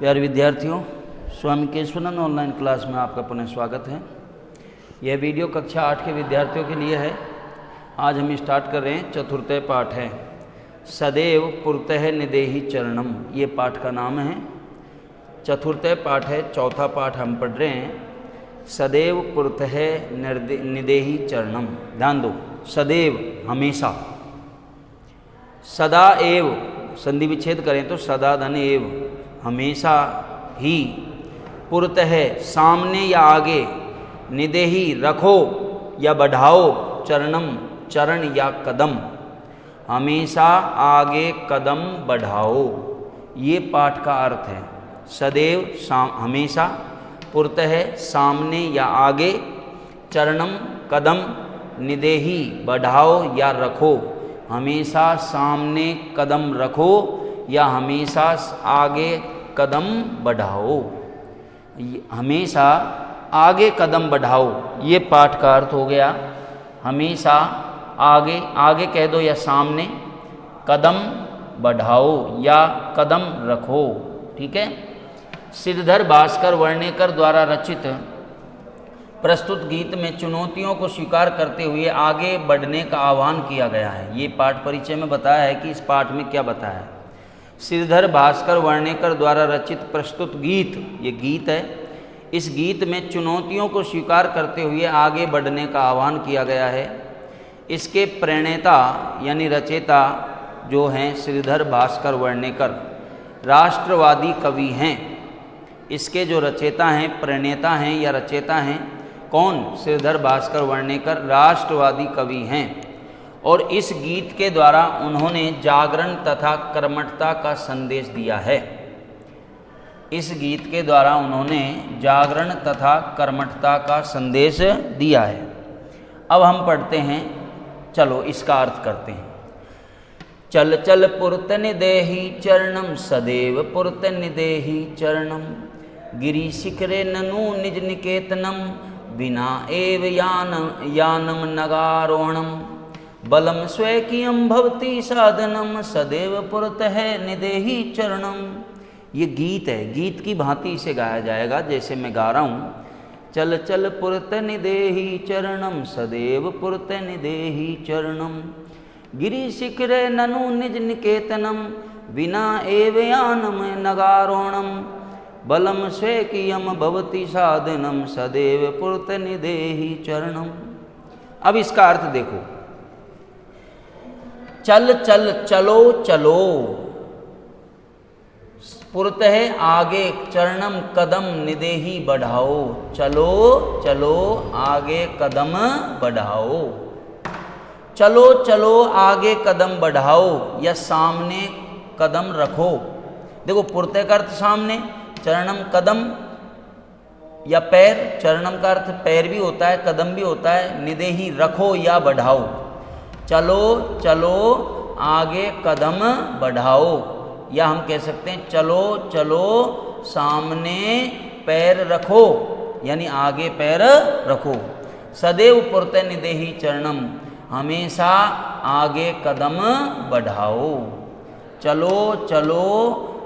प्यारे विद्यार्थियों, स्वामी Keshavananda online class में आपका पुनः स्वागत है। यह वीडियो कक्षा 8 के विद्यार्थियों के लिए है। आज हम स्टार्ट कर रहे हैं, चतुर्थ पाठ है सदैव पुरतः निदेहि चरणम। ये पाठ का नाम है, चतुर्थ पाठ है, चौथा पाठ हम पढ़ रहे हैं। सदैव पुरतः निदेहि चरणम। ध्यान दो, सदैव हमेशा, सदा एव संधि विच्छेद करें तो सदा धन एव हमेशा ही, पुरतः सामने या आगे, निदेहि रखो या बढ़ाओ, चरणम चरण या कदम, हमेशा आगे कदम बढ़ाओ। ये पाठ का अर्थ है। सदैव हमेशा, पुरतः सामने या आगे, चरणम कदम, निदेहि बढ़ाओ या रखो, हमेशा सामने कदम रखो या हमेशा आगे कदम बढ़ाओ। हमेशा आगे कदम बढ़ाओ, ये पाठ का अर्थ हो गया। हमेशा आगे, आगे कह दो या सामने, कदम बढ़ाओ या कदम रखो। ठीक है। श्रीधर भास्कर वर्णेकर द्वारा रचित प्रस्तुत गीत में चुनौतियों को स्वीकार करते हुए आगे बढ़ने का आह्वान किया गया है। ये पाठ परिचय में बताया है कि इस पाठ में क्या बताया है। श्रीधर भास्कर वर्णेकर द्वारा रचित प्रस्तुत गीत, ये गीत है। इस गीत में चुनौतियों को स्वीकार करते हुए आगे बढ़ने का आह्वान किया गया है। इसके प्रणेता यानी रचेता जो हैं श्रीधर भास्कर वर्णेकर, राष्ट्रवादी कवि हैं। इसके जो रचेता हैं, प्रणेता हैं या रचेता हैं, कौन? श्रीधर भास्कर वर्णेकर राष्ट्रवादी कवि हैं। और इस गीत के द्वारा उन्होंने जागरण तथा कर्मठता का संदेश दिया है। इस गीत के द्वारा उन्होंने जागरण तथा कर्मठता का संदेश दिया है। अब हम पढ़ते हैं, चलो इसका अर्थ करते हैं। चल चल पुरत निदेहि चरणम, सदैव पुरत निदेहि चरणम, गिरि शिखरे ननु निज निकेतनम, बिना एव यानम नगारोहणम, बलम स्वैकियम भवति साधनम, सदैव पुरतः निदेहि चरणम। ये गीत है, गीत की भांति इसे गाया जाएगा जैसे मैं गा रहा हूँ। चल चल पुरत निदेहि चरणम, सदैव पुरत निदेहि चरणम, गिरि शिखरे ननु निज निकेतनम, बिना एव यानम नगारोहणम, बलम स्वैकियम भवति साधनम, सदैव पुरत निदेहि चरणम। अब इसका अर्थ देखो। चल चल, चलो चलो, पुरतः आगे, चरणम कदम, निदेहि बढ़ाओ, चलो चलो आगे कदम बढ़ाओ। चलो चलो आगे कदम बढ़ाओ या सामने कदम रखो। देखो, पुरतः का अर्थ सामने, चरणम कदम या पैर, चरणम का अर्थ पैर भी होता है, कदम भी होता है, निदेहि रखो या बढ़ाओ। चलो चलो आगे कदम बढ़ाओ, या हम कह सकते हैं चलो चलो सामने पैर रखो, यानी आगे पैर रखो। सदैव पुरतः निदेहि चरणम, हमेशा आगे कदम बढ़ाओ। चलो चलो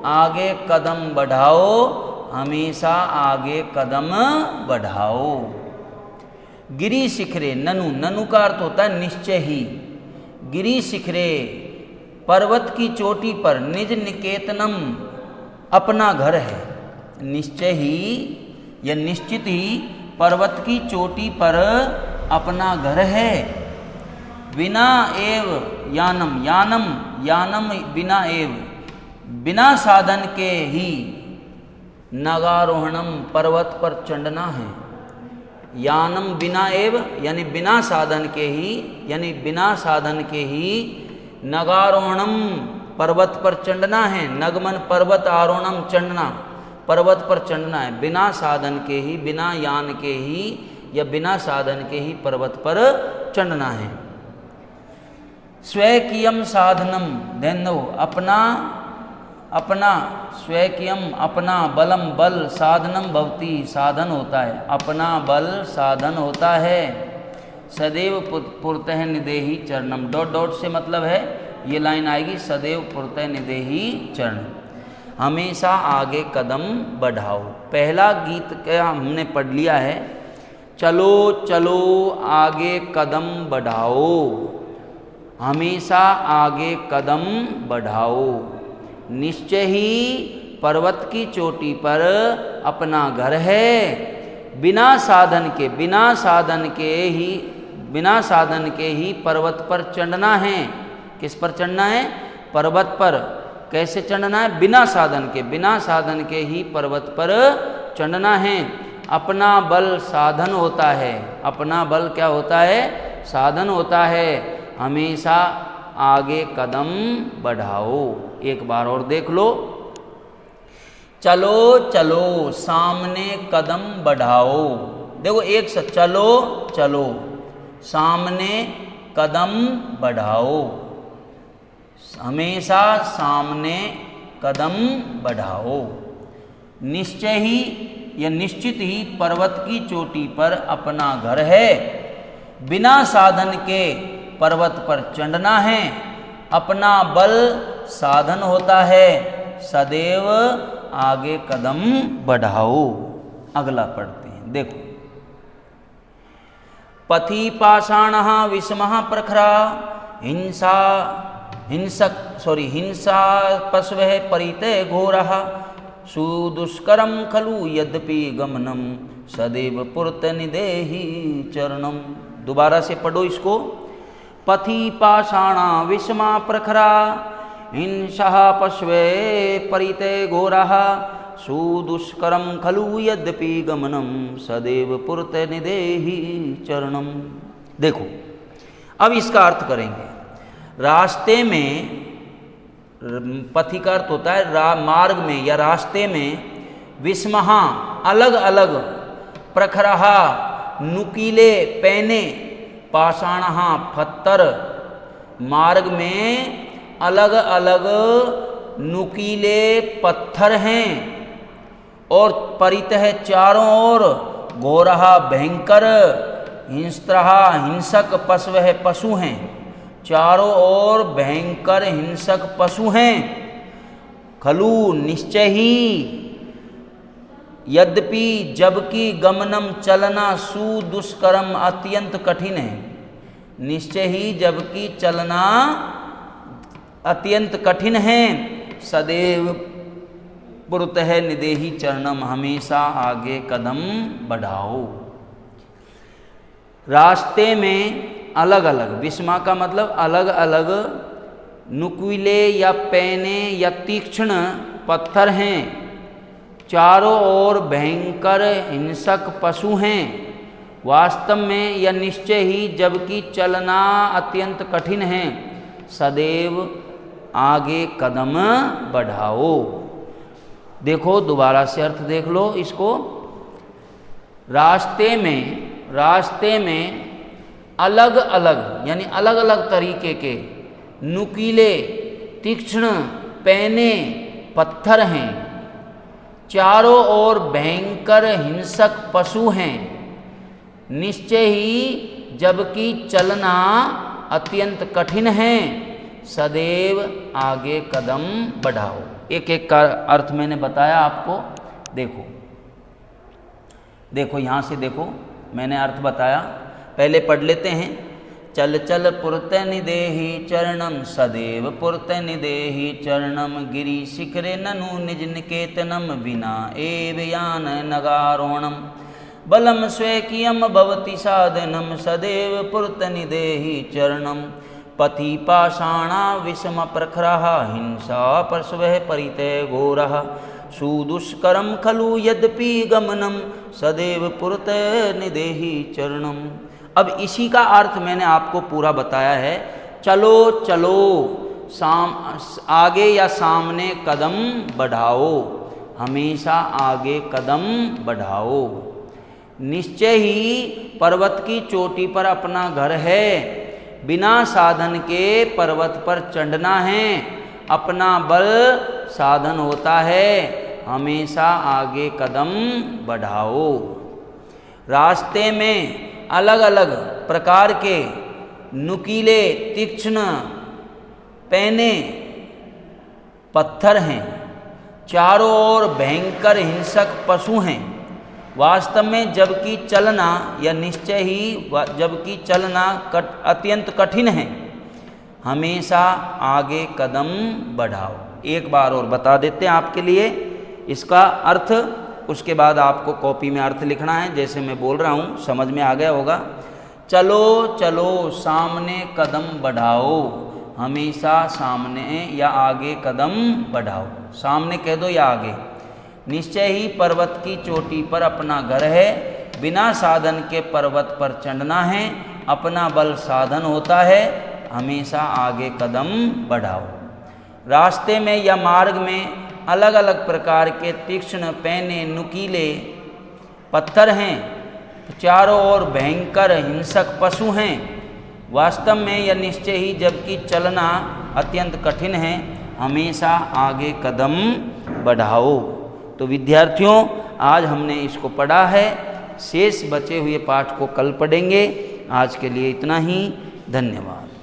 आगे कदम बढ़ाओ, हमेशा आगे कदम बढ़ाओ। गिरि शिखरे ननु, ननु का अर्थ होता है निश्चय ही। गिरि शिखरे, पर्वत की चोटी पर, निज निकेतनम, अपना घर है। निश्चय ही या निश्चित ही पर्वत की चोटी पर अपना घर है। बिना एव यानम, यानम यानम बिना एव, बिना साधन के ही, नगारोहणम पर्वत पर चढ़ना है। यानम बिना एव यानी बिना साधन के ही, यानी बिना साधन के ही, नगारोहणम पर्वत पर चढ़ना है। नगमन पर्वत, आरोहणम चढ़ना, पर्वत पर चढ़ना है। बिना साधन के ही, बिना यान के ही या बिना साधन के ही पर्वत पर चढ़ना है। स्वैकियम साधनम, ध्यान दो, अपना, अपना, स्वैकियम अपना, बलम बल, साधनम भवति साधन होता है, अपना बल साधन होता है। सदैव पुरतः निदेहि चरणम, डॉट डॉट से मतलब है, ये लाइन आएगी सदैव पुरतः निदेहि चरण। हमेशा आगे कदम बढ़ाओ। पहला गीत क्या हमने पढ़ लिया है, चलो चलो आगे कदम बढ़ाओ, हमेशा आगे कदम बढ़ाओ। निश्चय ही पर्वत की चोटी पर अपना घर है, बिना साधन के ही पर्वत पर चढ़ना है। किस पर चढ़ना है? पर्वत पर। कैसे चढ़ना है? बिना साधन के ही पर्वत पर चढ़ना है। अपना बल साधन होता है। अपना बल क्या होता है? साधन होता है। हमेशा आगे कदम बढ़ाओ। एक बार और देख लो, चलो चलो सामने कदम बढ़ाओ। देखो एक से चलो चलो सामने कदम बढ़ाओ, हमेशा सामने कदम बढ़ाओ। निश्चय ही या निश्चित ही पर्वत की चोटी पर अपना घर है, बिना साधन के पर्वत पर चढ़ना है। अपना बल साधन होता है, सदैव आगे कदम बढ़ाओ। अगला पढ़ते हैं, देखो। पथि पाषाणः विषमः प्रखरा, हिंसा पशवः परिते घोरः, सुदुष्करं खलु यद्यपि गमनम सदैव पुरतनिदेहि चरणम। दोबारा से पढ़ो इसको। पथि पाषाणा विषमा प्रखरा, हिंसा पशवे परिते घोरः, सुदुष्करं खलु यद्यपि गमनम सदैव पुरतनिदेहि चरणम। देखो अब इसका अर्थ करेंगे। रास्ते में, पथि का अर्थ होता है मार्ग में या रास्ते में, विस्महा अलग अलग, प्रखरहा नुकीले पैने, पाषाणहा पत्थर। मार्ग में अलग अलग नुकीले पत्थर हैं, और परितः चारों ओर, घोरहा भयंकर, हिंस्त्रहा हिंसक, पशवः पशु हैं। चारों ओर भयंकर हिंसक पशु हैं। खलु निश्चय ही, यद्यपि जबकि, गमनम चलना, सुदुष्करम अत्यंत कठिन है। निश्चय ही जबकि चलना अत्यंत कठिन है। सदैव पुरतः निदेहि चरणम, हमेशा आगे कदम बढ़ाओ। रास्ते में अलग अलग, विषमा का मतलब अलग अलग, नुकीले या पैने या तीक्ष्ण पत्थर हैं। चारों ओर भयंकर हिंसक पशु हैं। वास्तव में यह निश्चय ही जबकि चलना अत्यंत कठिन है। सदैव आगे कदम बढ़ाओ। देखो दोबारा से अर्थ देख लो इसको। रास्ते में अलग अलग यानी अलग अलग तरीके के नुकीले तीक्ष्ण पैने पत्थर हैं। चारों ओर भयंकर हिंसक पशु हैं। निश्चय ही जबकि चलना अत्यंत कठिन है। सदैव आगे कदम बढ़ाओ। एक एक का अर्थ मैंने बताया आपको। देखो यहाँ से देखो, मैंने अर्थ बताया, पहले पढ़ लेते हैं। चल चल पुरतनिदेहि चरणम, सदैव पुरतनिदेहि चरणम, गिरि शिखरे ननु निज निकेतनम, विना एव यान नगारोहणम, बलम स्वकीयम भवति साधनम, सदैव पुरतनिदेहि चरणम, पथि पाषाणा विषम प्रखरः, हिंसा पशवः परिते घोरः, सुदुष्करम खलु यद्यपि गमनम, सदैव पुरतनिदेहि चरणम। अब इसी का अर्थ मैंने आपको पूरा बताया है। चलो चलो आगे या सामने कदम बढ़ाओ, हमेशा आगे कदम बढ़ाओ। निश्चय ही पर्वत की चोटी पर अपना घर है, बिना साधन के पर्वत पर चढ़ना है। अपना बल साधन होता है, हमेशा आगे कदम बढ़ाओ। रास्ते में अलग अलग प्रकार के नुकीले तीक्ष्ण पैने पत्थर हैं। चारों ओर भयंकर हिंसक पशु हैं। वास्तव में जबकि चलना या निश्चय ही जबकि चलना अत्यंत कठिन है, हमेशा आगे कदम बढ़ाओ। एक बार और बता देते हैं आपके लिए इसका अर्थ, उसके बाद आपको कॉपी में अर्थ लिखना है। जैसे मैं बोल रहा हूँ समझ में आ गया होगा। चलो चलो सामने कदम बढ़ाओ, हमेशा सामने या आगे कदम बढ़ाओ। सामने कह दो या आगे। निश्चय ही पर्वत की चोटी पर अपना घर है, बिना साधन के पर्वत पर चढ़ना है, अपना बल साधन होता है, हमेशा आगे कदम बढ़ाओ। रास्ते में या मार्ग में अलग अलग प्रकार के तीक्ष्ण पैने नुकीले पत्थर हैं, चारों ओर भयंकर हिंसक पशु हैं। वास्तव में यह निश्चय ही जबकि चलना अत्यंत कठिन है, हमेशा आगे कदम बढ़ाओ। तो विद्यार्थियों, आज हमने इसको पढ़ा है, शेष बचे हुए पाठ को कल पढ़ेंगे। आज के लिए इतना ही, धन्यवाद।